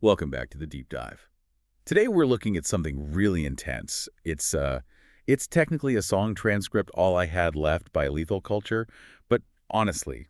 Welcome back to the deep dive. Today we're looking at something really intense. It's technically a song transcript, All I Had Left by LethalCulture, but honestly,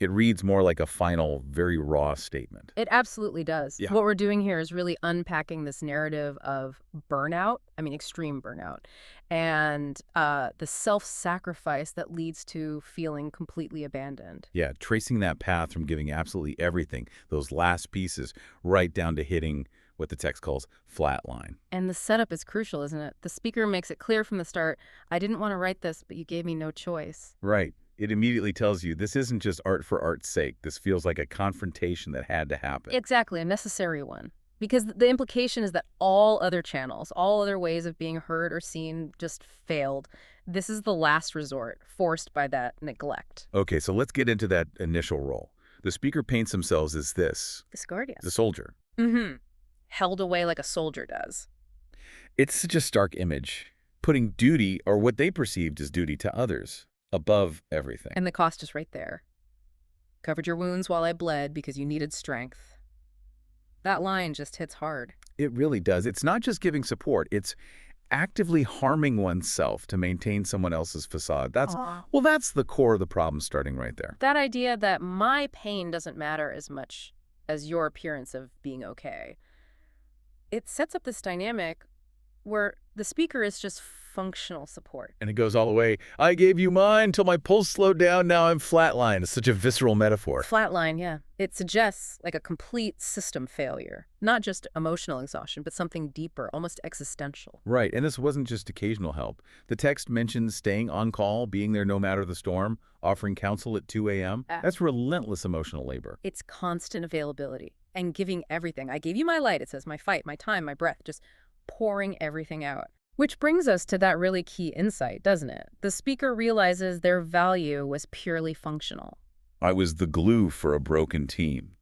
it reads more like a final, very raw statement. It absolutely does. Yeah. What we're doing here is really unpacking this narrative of burnout, extreme burnout, and the self-sacrifice that leads to feeling completely abandoned. Yeah, tracing that path from giving absolutely everything, those last pieces, right down to hitting what the text calls flatline. And the setup is crucial, isn't it? The speaker makes it clear from the start, I didn't want to write this, but you gave me no choice. Right. It immediately tells you this isn't just art for art's sake. This feels like a confrontation that had to happen. Exactly, a necessary one. Because the implication is that all other channels, all other ways of being heard or seen just failed. This is the last resort, forced by that neglect. Okay, so let's get into that initial role. The speaker paints themselves as this, This guardian. the soldier. Mm-hmm. Held away like a soldier does. It's such a stark image, putting duty, or what they perceived as duty, to others above everything. And the cost is right there. Covered your wounds while I bled because you needed strength. That line just hits hard. It really does. It's not just giving support. It's actively harming oneself to maintain someone else's facade. That's the core of the problem starting right there. That idea that my pain doesn't matter as much as your appearance of being okay. It sets up this dynamic where the speaker is just functional support. And it goes all the way, I gave you mine till my pulse slowed down, now I'm flatlined. It's such a visceral metaphor. Flatline, yeah. It suggests like a complete system failure. Not just emotional exhaustion, but something deeper, almost existential. Right, and this wasn't just occasional help. The text mentions staying on call, being there no matter the storm, offering counsel at 2 a.m. That's relentless emotional labor. It's constant availability and giving everything. I gave you my light, it says, my fight, my time, my breath, just pouring everything out. Which brings us to that really key insight, doesn't it? The speaker realizes their value was purely functional. I was the glue for a broken team.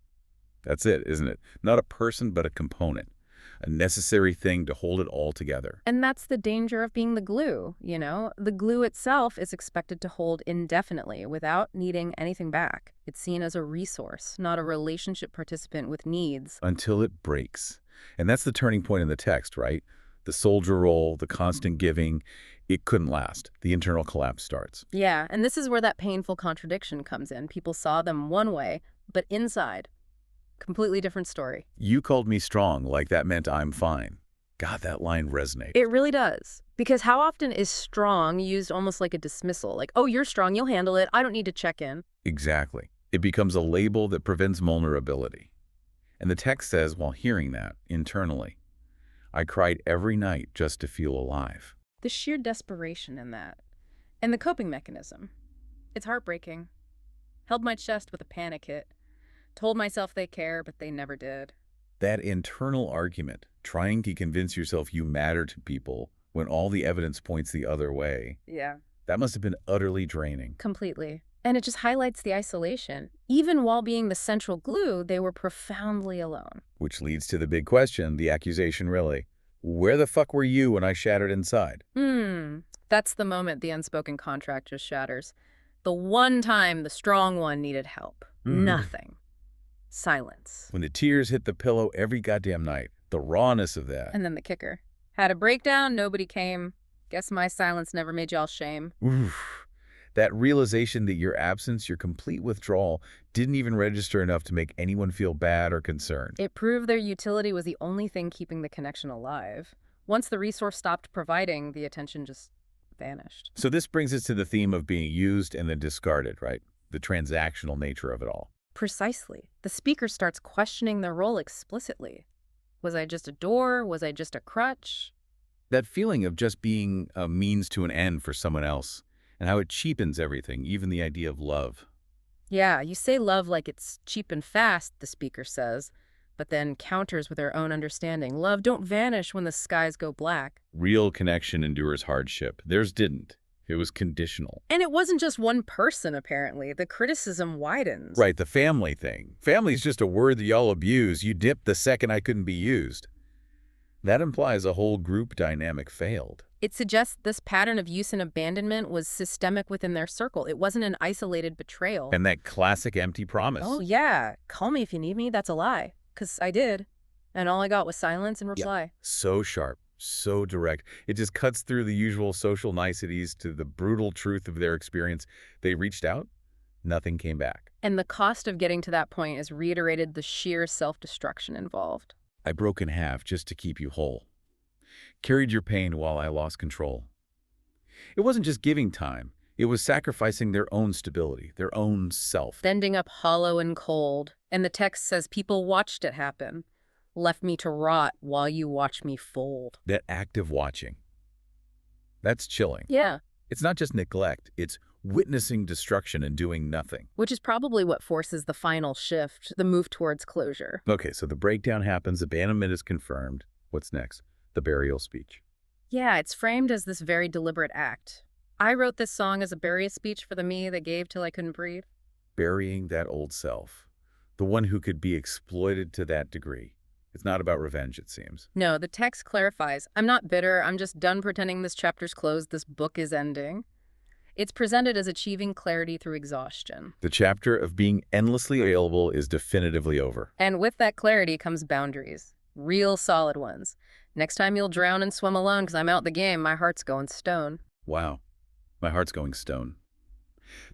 That's it, isn't it? Not a person, but a component. A necessary thing to hold it all together. And that's the danger of being the glue, you know? The glue itself is expected to hold indefinitely without needing anything back. It's seen as a resource, not a relationship participant with needs. Until it breaks. And that's the turning point in the text, right? The soldier role, the constant giving, it couldn't last. The internal collapse starts. Yeah, and this is where that painful contradiction comes in. People saw them one way, but inside, completely different story. You called me strong, like that meant I'm fine. God, that line resonates. It really does. Because how often is strong used almost like a dismissal? Like, oh, you're strong, you'll handle it, I don't need to check in. Exactly. It becomes a label that prevents vulnerability. And the text says, while hearing that, internally, I cried every night just to feel alive. The sheer desperation in that. And the coping mechanism. It's heartbreaking. Held my chest with a panic hit. Told myself they care, but they never did. That internal argument, trying to convince yourself you matter to people when all the evidence points the other way. Yeah. That must have been utterly draining. Completely. And it just highlights the isolation. Even while being the central glue, they were profoundly alone. Which leads to the big question, the accusation really. Where the fuck were you when I shattered inside? That's the moment the unspoken contract just shatters. The one time the strong one needed help. Nothing. Silence. When the tears hit the pillow every goddamn night, the rawness of that. And then the kicker. Had a breakdown, nobody came. Guess my silence never made y'all shame. Oof. That realization that your absence, your complete withdrawal, didn't even register enough to make anyone feel bad or concerned. It proved their utility was the only thing keeping the connection alive. Once the resource stopped providing, the attention just vanished. So this brings us to the theme of being used and then discarded, right? The transactional nature of it all. Precisely. The speaker starts questioning their role explicitly. Was I just a door? Was I just a crutch? That feeling of just being a means to an end for someone else, and how it cheapens everything, even the idea of love. Yeah, you say love like it's cheap and fast, the speaker says, but then counters with her own understanding. Love don't vanish when the skies go black. Real connection endures hardship. Theirs didn't. It was conditional. And it wasn't just one person, apparently. The criticism widens. Right, the family thing. Family's just a word that y'all abuse. You dipped the second I couldn't be used. That implies a whole group dynamic failed. It suggests this pattern of use and abandonment was systemic within their circle. It wasn't an isolated betrayal. And that classic empty promise. Oh, yeah. Call me if you need me. That's a lie. 'Cause I did. And all I got was silence in Yeah. reply. So sharp, so direct. It just cuts through the usual social niceties to the brutal truth of their experience. They reached out, nothing came back. And the cost of getting to that point is reiterated the sheer self-destruction involved. I broke in half just to keep you whole. Carried your pain while I lost control. It wasn't just giving time. It was sacrificing their own stability, their own self. Ending up hollow and cold. And the text says people watched it happen. Left me to rot while you watch me fold. That active watching. That's chilling. Yeah. It's not just neglect. It's witnessing destruction and doing nothing. Which is probably what forces the final shift, the move towards closure. Okay, so the breakdown happens. Abandonment is confirmed. What's next? The burial speech. Yeah, it's framed as this very deliberate act. I wrote this song as a burial speech for the me that gave till I couldn't breathe. Burying that old self. The one who could be exploited to that degree. It's not about revenge, it seems. No, the text clarifies. I'm not bitter. I'm just done pretending this chapter's closed. This book is ending. It's presented as achieving clarity through exhaustion. The chapter of being endlessly available is definitively over. And with that clarity comes boundaries. Real solid ones. Next time you'll drown and swim alone because I'm out the game, my heart's going stone. Wow. My heart's going stone.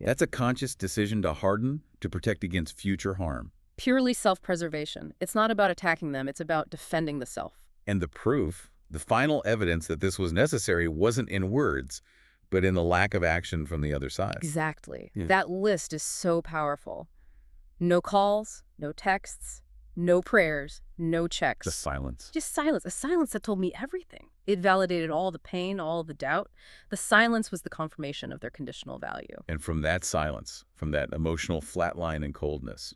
Yeah. That's a conscious decision to harden, to protect against future harm. Purely self-preservation. It's not about attacking them. It's about defending the self. And the proof, the final evidence that this was necessary wasn't in words, but in the lack of action from the other side. Exactly. Yeah. That list is so powerful. No calls, no texts, no prayers, no checks. The silence. Just silence. A silence that told me everything. It validated all the pain, all the doubt. The silence was the confirmation of their conditional value. And from that silence, from that emotional flatline and coldness,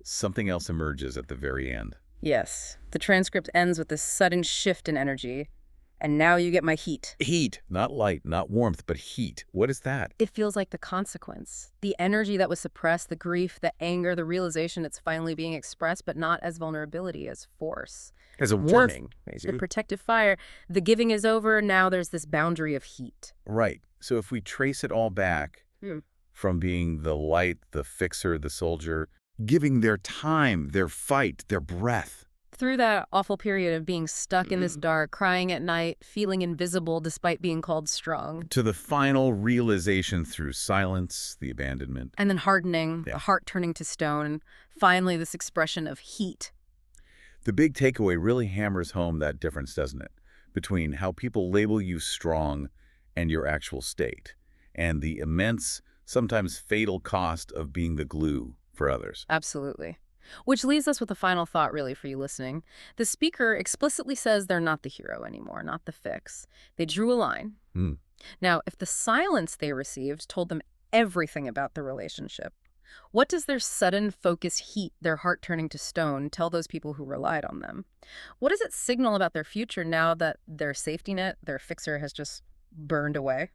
something else emerges at the very end. Yes. The transcript ends with this sudden shift in energy. And now you get my heat. Heat. Not light, not warmth, but heat. What is that? It feels like the consequence. The energy that was suppressed, the grief, the anger, the realization it's finally being expressed, but not as vulnerability, as force. As a Warmth, warning. the protective fire. The giving is over. Now there's this boundary of heat. Right. So if we trace it all back from being the light, the fixer, the soldier, giving their time, their fight, their breath. Through that awful period of being stuck in this dark, crying at night, feeling invisible despite being called strong. To the final realization through silence, the abandonment. And then hardening, Yeah. the heart turning to stone, and finally this expression of heat. The big takeaway really hammers home that difference, doesn't it? Between how people label you strong and your actual state, and the immense, sometimes fatal cost of being the glue for others. Absolutely. Which leaves us with a final thought, really, for you listening. The speaker explicitly says they're not the hero anymore, not the fix. They drew a line. Now, if the silence they received told them everything about the relationship, what does their sudden focus heat, their heart turning to stone, tell those people who relied on them? What does it signal about their future now that their safety net, their fixer, has just burned away?